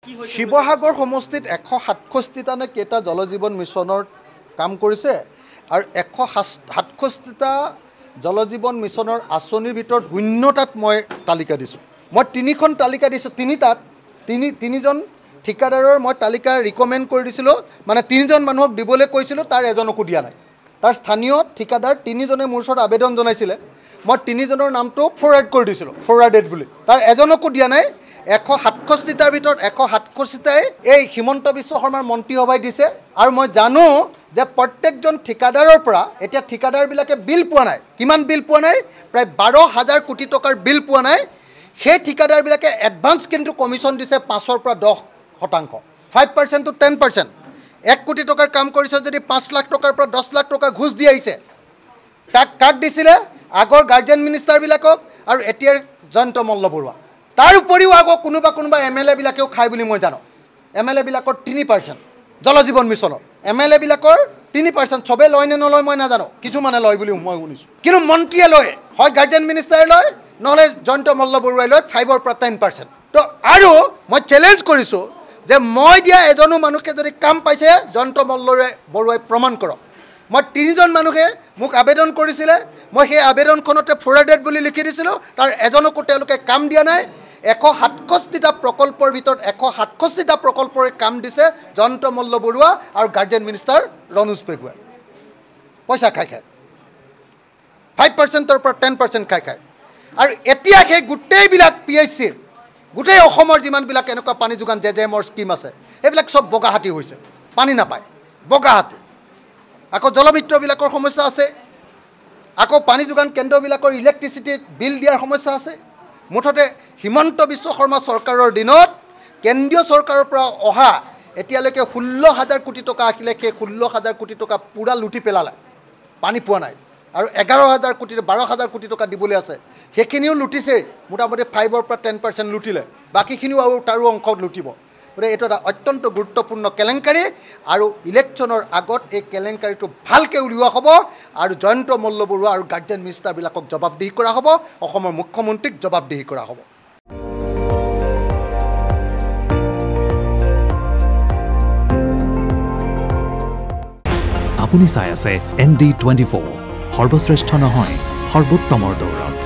শিৱসাগৰ সমষ্টিত 167টা নে কেইটা জলজীৱন মিছনৰ কাম কৰিছে আৰু 167টা জলজীৱন মিছনৰ আঁচনিৰ ভিতৰত 0টাত মই তালিকা দিছোঁ। মই 3খন তালিকা দিছোঁ, 3টাত তিনিজন ঠিকাদাৰৰ মই তালিকা ৰিকমেণ্ড কৰি দিছিলোঁ, মানে 3জন মানুহক দিবলৈ কৈছিলোঁ, তাৰ এজনকো দিয়া নাই। তাৰ স্থানীয় ঠিকাদাৰ 3জনে মোৰ ওচৰত আবেদন জনাইছিলে, মই 3জনৰ নামটো ফৰৱাৰ্ড কৰি দিছিলোঁ, ফৰৱাৰ্ডেড বুলি, তাৰ এজনকো দিয়া নাই। 167টাৰ ভিতৰত 167টাই এই হিমন্ত বিশ্ব শৰ্মাৰ মন্ত্ৰীসভাই দিছে। আৰু মই জানো যে প্ৰত্যেকজন ঠিকাদাৰৰ পৰা এতিয়া ঠিকাদাৰবিলাকে বিল পোৱা নাই। কিমান বিল পোৱা নাই? প্ৰায় 12,000 কোটি টকাৰ বিল পোৱা নাই। সেই ঠিকাদাৰবিলাকে এডভান্স কিন্তু কমিশ্যন দিছে 5ৰ পৰা 10%, 5% to 10%। 1 কোটি টকাৰ কাম কৰিছে যদি 5 লাখ টকাৰ পৰা 10 লাখ টকা ঘুচ দি আহিছে। কাক দিছিলে? আগৰ গাৰ্জেন মিনিষ্টাৰবিলাকক আৰু এতিয়াৰ জয়ন্ত মল্লবৰুৱা। তাৰ উপৰিও আকৌ কোনোবা MLA বিলাকেও খায় বুলি মই জানো। MLA বিলাকৰ 3% জলজীৱন মিছনৰ, MLA বিলাকৰ 3%। চবেই লয় নে নলয় মই নাজানো, কিছুমানে লয় বুলি মই শুনিছোঁ, কিন্তু মন্ত্ৰীয়ে লয়, হয় গাৰ্জেন মিনিষ্টাৰে লয়, নহ'লে জয়ন্ত মল্লবৰুৱাই লয় 5ৰ পৰা 10%। তো আৰু মই চেলেঞ্জ কৰিছোঁ যে মই দিয়া এজনো মানুহে যদি কাম পাইছে জয়ন্ত মল্লবৰুৱাই প্ৰমাণ কৰক। মই 3জন মানুহে মোক আবেদন কৰিছিলে, মই সেই আবেদনখনতে ফৰৱাৰ্ডেড বুলি লিখি দিছিলোঁ, তাৰ এজনকো তেওঁলোকে কাম দিয়া নাই। 167টা প্ৰকল্পৰ ভিতৰত 167টা প্ৰকল্পৰে কাম দিছে জয়ন্ত মল্লবৰুৱা আৰু গাৰ্জেন মিনিষ্টাৰ ৰণোজ পেগুৱাই। পইচা খাই 5%ৰ পৰা 10% খাই। আৰু এতিয়া সেই গোটেইবিলাক PHCৰ গোটেই অসমৰ যিমানবিলাক এনেকুৱা পানী যোগান JJMৰ স্কিম আছে সেইবিলাক চব বগাহাতী হৈছে, পানী নাপায়, বগাহাতী। আকৌ জলমিত্ৰবিলাকৰ সমস্যা আছে, আকৌ পানী যোগান কেন্দ্ৰবিলাকৰ ইলেক্ট্ৰিচিটিৰ বিল দিয়াৰ সমস্যা আছে। মুঠতে হিমন্ত বিশ্ব শৰ্মা চৰকাৰৰ দিনত কেন্দ্ৰীয় চৰকাৰৰ পৰা অহা এতিয়ালৈকে 16,000 কোটি টকা আহিলে, সেই 16,000 কোটি টকা পূৰা লুটি পেলালে, পানী পোৱা নাই। আৰু 12,000 কোটি টকা দিবলৈ আছে, সেইখিনিও লুটিছে। মোটামুটি 5ৰ পৰা 10% লুটিলে, বাকীখিনিও আৰু তাৰো অংশ লুটিব। গতিকে এইটো এটা অত্যন্ত গুৰুত্বপূৰ্ণ কেলেংকাৰী, আৰু ইলেকশ্যনৰ আগত এই কেলেংকাৰীটো ভালকৈ উলিওৱা হ'ব আৰু জয়ন্ত মল্লবৰুৱা আৰু গাৰ্জেন মিনিষ্টাৰবিলাকক জবাবদিহি কৰা হ'ব, অসমৰ মুখ্যমন্ত্ৰীক জবাবদিহি কৰা হ'ব। আপুনি চাই আছে ND24, সৰ্বশ্ৰেষ্ঠ নহয়, সৰ্বোত্তমৰ দৌৰত।